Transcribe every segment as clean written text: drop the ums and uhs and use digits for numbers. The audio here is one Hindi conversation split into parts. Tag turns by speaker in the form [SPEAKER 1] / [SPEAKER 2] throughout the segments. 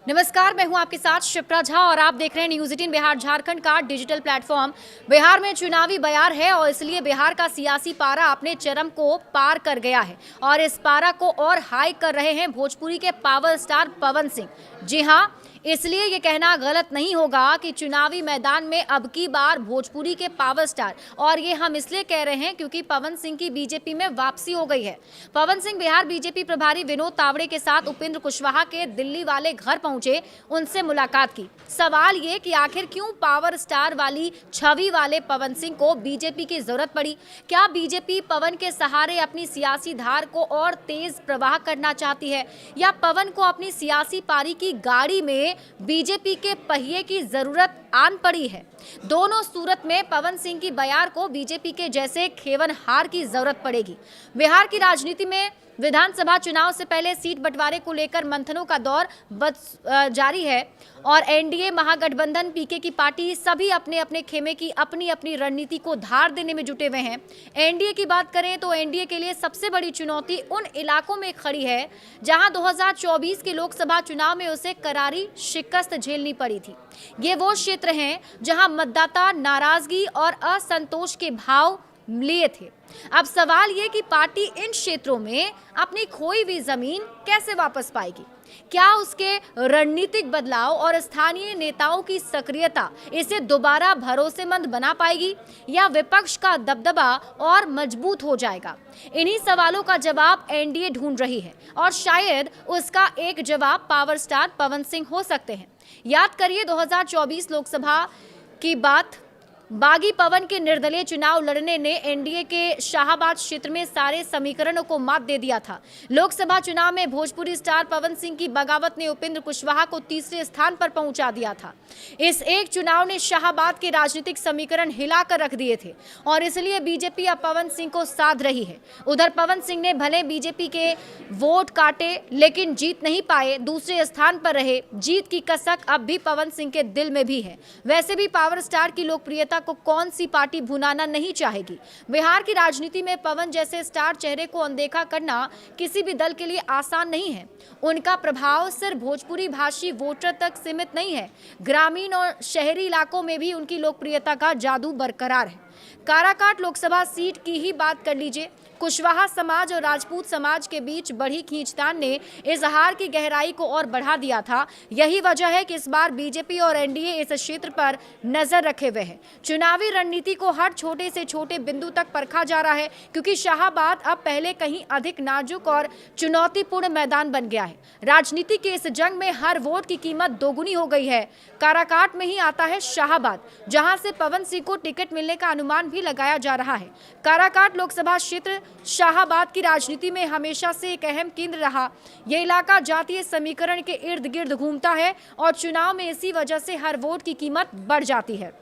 [SPEAKER 1] नमस्कार, मैं हूं आपके साथ शिप्रा झा और आप देख रहे हैं न्यूज़ 18 बिहार झारखंड का डिजिटल प्लेटफॉर्म। बिहार में चुनावी बयार है और इसलिए बिहार का सियासी पारा अपने चरम को पार कर गया है और इस पारा को और हाई कर रहे हैं भोजपुरी के पावर स्टार पवन सिंह। जी हां, इसलिए ये कहना गलत नहीं होगा कि चुनावी मैदान में अब की बार भोजपुरी के पावर स्टार, और ये हम इसलिए कह रहे हैं क्योंकि पवन सिंह की बीजेपी में वापसी हो गई है। पवन सिंह बिहार बीजेपी प्रभारी विनोद तावड़े के साथ उपेंद्र कुशवाहा के दिल्ली वाले घर पहुंचे, उनसे मुलाकात की। सवाल ये कि आखिर क्यों पावर स्टार वाली छवि वाले पवन सिंह को बीजेपी की जरूरत पड़ी? क्या बीजेपी पवन के सहारे अपनी सियासी धार को और तेज प्रवाह करना चाहती है, या पवन को अपनी सियासी पारी की गाड़ी में बीजेपी के पहिए की जरूरत आन पड़ी है? दोनों सूरत में पवन सिंह की बयार को बीजेपी के जैसे खेवनहार की जरूरत पड़ेगी। बिहार की राजनीति में विधानसभा चुनाव से पहले सीट बंटवारे को लेकर मंथनों का दौर जारी है और एनडीए महागठबंधन पीके की पार्टी सभी अपने अपने खेमे की अपनी अपनी रणनीति को धार देने में जुटे हुए हैं। एनडीए की बात करें तो एनडीए के लिए सबसे बड़ी चुनौती उन इलाकों में खड़ी है जहां 2024 के लोकसभा चुनाव में उसे करारी शिकस्त झेलनी पड़ी थी। ये वो क्षेत्र हैं जहां मतदाता नाराजगी और असंतोष के भाव लिए थे। अब सवाल ये कि पार्टी इन क्षेत्रों में अपनी खोई हुई जमीन कैसे वापस पाएगी? क्या उसके रणनीतिक बदलाव और स्थानीय नेताओं की सक्रियता इसे दोबारा भरोसेमंद बना पाएगी, या विपक्ष का दबदबा और मजबूत हो जाएगा? इन्हीं सवालों का जवाब एनडीए ढूंढ रही है और शायद उसका एक जवाब पावर स्टार पवन सिंह हो सकते हैं। याद करिए 2024 लोकसभा की बात। बागी पवन के निर्दलीय चुनाव लड़ने ने एनडीए के शाहाबाद क्षेत्र में सारे समीकरणों को मात दे दिया था। लोकसभा चुनाव में भोजपुरी स्टार पवन सिंह की बगावत ने उपेंद्र कुशवाहा को तीसरे स्थान पर पहुंचा दिया था। इस एक चुनाव ने शाहाबाद के राजनीतिक समीकरण हिलाकर रख दिए थे और इसलिए बीजेपी अब पवन सिंह को साध रही है। उधर पवन सिंह ने भले बीजेपी के वोट काटे लेकिन जीत नहीं पाए, दूसरे स्थान पर रहे। जीत की कसक अब भी पवन सिंह के दिल में भी है। वैसे भी पावर स्टार की लोकप्रियता को कौन सी पार्टी भुनाना नहीं चाहेगी। बिहार की राजनीति में पवन जैसे स्टार चेहरे को अनदेखा करना किसी भी दल के लिए आसान नहीं है। उनका प्रभाव सिर्फ भोजपुरी भाषी वोटर तक सीमित नहीं है, ग्रामीण और शहरी इलाकों में भी उनकी लोकप्रियता का जादू बरकरार है। काराकाट लोकसभा सीट की ही बात कर लीजिए। कुशवाहा समाज और राजपूत समाज के बीच बढ़ी खींचतान ने इस हार की गहराई को और बढ़ा दिया था। यही वजह है कि इस बार बीजेपी और एनडीए इस क्षेत्र पर नजर रखे हुए हैं। चुनावी रणनीति को हर छोटे से छोटे बिंदु तक परखा जा रहा है, क्योंकि शाहाबाद अब पहले कहीं अधिक नाजुक और चुनौतीपूर्ण मैदान बन गया है। राजनीति के इस जंग में हर वोट की कीमत दोगुनी हो गई है। काराकाट में ही आता है शाहाबाद, जहां से पवन सिंह को टिकट मिलने का अनुमान भी लगाया जा रहा है। काराकाट लोकसभा क्षेत्र शाहाबाद की राजनीति में हमेशा से एक अहम केंद्र रहा। यह इलाका जातीय समीकरण के इर्द गिर्द घूमता है और चुनाव में इसी वजह से हर वोट की कीमत बढ़ जाती है।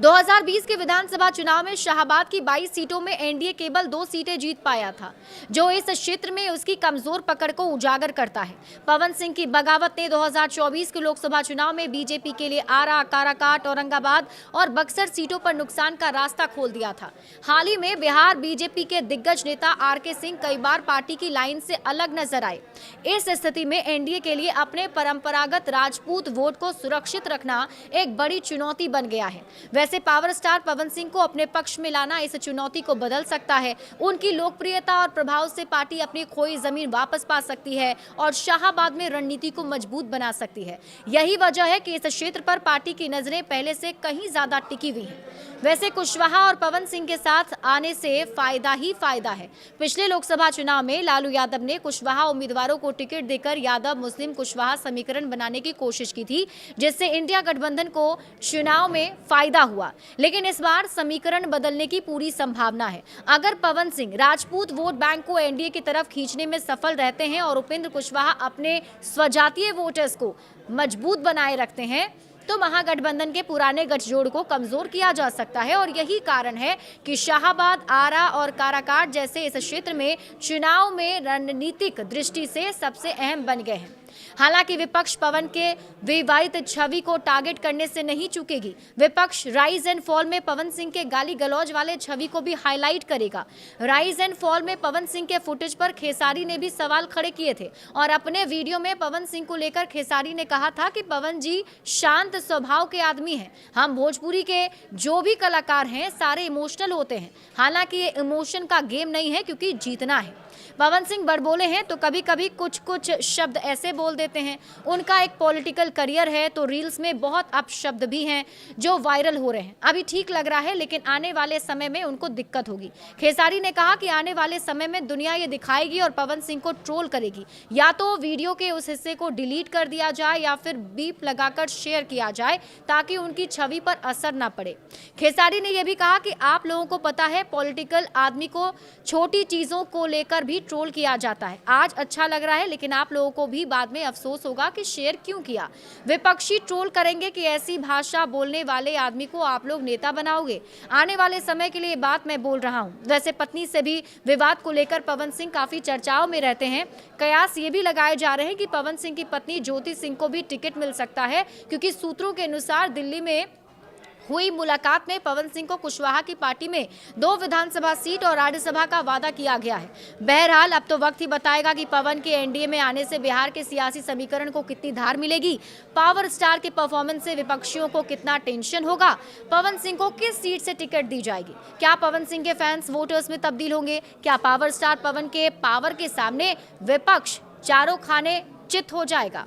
[SPEAKER 1] 2020 के विधानसभा चुनाव में शाहाबाद की 22 सीटों में एनडीए केवल 2 सीटें जीत पाया था, जो इस क्षेत्र में उसकी कमजोर पकड़ को उजागर करता है। पवन सिंह की बगावत ने 2024 के लोकसभा चुनाव में बीजेपी के लिए आरा, काराकाट, औरंगाबाद और बक्सर सीटों पर नुकसान का रास्ता खोल दिया था। हाल ही में बिहार बीजेपी के दिग्गज नेता आरके सिंह कई बार पार्टी की लाइन से अलग नजर आए। इस स्थिति में एनडीए के लिए अपने परंपरागत राजपूत वोट को सुरक्षित रखना एक बड़ी चुनौती बन गया है। वैसे पावर स्टार पवन सिंह को अपने पक्ष में लाना इस चुनौती को बदल सकता है। उनकी लोकप्रियता और प्रभाव से पार्टी अपनी खोई जमीन वापस पा सकती है और शाहाबाद में रणनीति को मजबूत बना सकती है। यही वजह है कि इस क्षेत्र पर पार्टी की नजरें पहले से कहीं ज्यादा टिकी हुई हैं। वैसे कुशवाहा और पवन सिंह के साथ आने से फायदा ही फायदा है। पिछले लोकसभा चुनाव में लालू यादव ने कुशवाहा उम्मीदवारों को टिकट देकर यादव मुस्लिम कुशवाहा समीकरण बनाने की कोशिश की थी, जिससे इंडिया गठबंधन को चुनाव में फायदा हुआ। लेकिन इस बार समीकरण बदलने की पूरी संभावना है। अगर पवन सिंह राजपूत वोट बैंक को एनडीए की तरफ खींचने में सफल रहते हैं और उपेंद्र कुशवाहा अपने स्वजातीय वोटर्स को मजबूत बनाए रखते हैं, तो महागठबंधन के पुराने गठजोड़ को कमजोर किया जा सकता है। और यही कारण है कि शाहाबाद, आरा और काराकाट जैसे इस क्षेत्र में चुनाव में रणनीतिक दृष्टि से सबसे अहम बन गए हैं। हालांकि विपक्ष पवन के विवादित छवि को टारगेट करने से नहीं चूकेगी। विपक्ष राइज एंड फॉल में पवन सिंह के गाली गलौज वाले छवि को भी हाईलाइट करेगा। राइज एंड फॉल में पवन सिंह के फुटेज पर खेसारी ने भी सवाल खड़े किए थे और अपने वीडियो में पवन सिंह को लेकर खेसारी ने कहा था कि पवन जी शांत स्वभाव के आदमी हैं। हम भोजपुरी के जो भी कलाकार हैं सारे इमोशनल होते हैं। हालांकि ये इमोशन का गेम नहीं है, क्योंकि जीतना है। पवन सिंह बड़बोले हैं तो कभी कभी कुछ शब्द ऐसे बोल देते हैं। उनका एक पॉलिटिकल करियर है तो रील्स में बहुत अपशब्द भी हैं जो वायरल हो रहे हैं। अभी ठीक लग रहा है, लेकिन आने वाले समय में उनको दिक्कत होगी। खेसारी ने कहा कि आने वाले समय में दुनिया ये दिखाएगी और पवन सिंह को ट्रोल करेगी। या तो वीडियो के उस हिस्से को डिलीट कर दिया जाए या फिर बीप लगाकर शेयर किया जाए ताकि उनकी छवि पर असर ना पड़े। खेसारी ने यह भी कहा कि आप लोगों को पता है पॉलिटिकल आदमी को छोटी चीजों को लेकर भी ट्रोल किया जाता है। आज अच्छा लग रहा है, लेकिन आप लोगों को भी बाद में अफसोस होगा कि शेयर क्यों किया। विपक्षी ट्रोल करेंगे कि ऐसी भाषा बोलने वाले आदमी को आप लोग नेता बनाओगे। आने वाले समय के लिए बात मैं बोल रहा हूं। वैसे पत्नी से भी विवाद को लेकर पवन सिंह काफी चर्चाओं में रहते हैं। कयास ये भी लगाए जा रहे हैं कि पवन सिंह की पत्नी ज्योति सिंह को भी टिकट मिल सकता है, क्योंकि सूत्रों के अनुसार दिल्ली में हुई मुलाकात में पवन सिंह को कुशवाहा की पार्टी में 2 विधानसभा सीट और राज्यसभा का वादा किया गया है। बहरहाल अब तो वक्त ही बताएगा कि पवन के एनडीए में आने से बिहार के सियासी समीकरण को कितनी धार मिलेगी। पावर स्टार के परफॉर्मेंस से विपक्षियों को कितना टेंशन होगा। पवन सिंह को किस सीट से टिकट दी जाएगी। क्या पवन सिंह के फैंस वोटर्स में तब्दील होंगे। क्या पावर स्टार पवन के पावर के सामने विपक्ष चारों खाने चित हो जाएगा।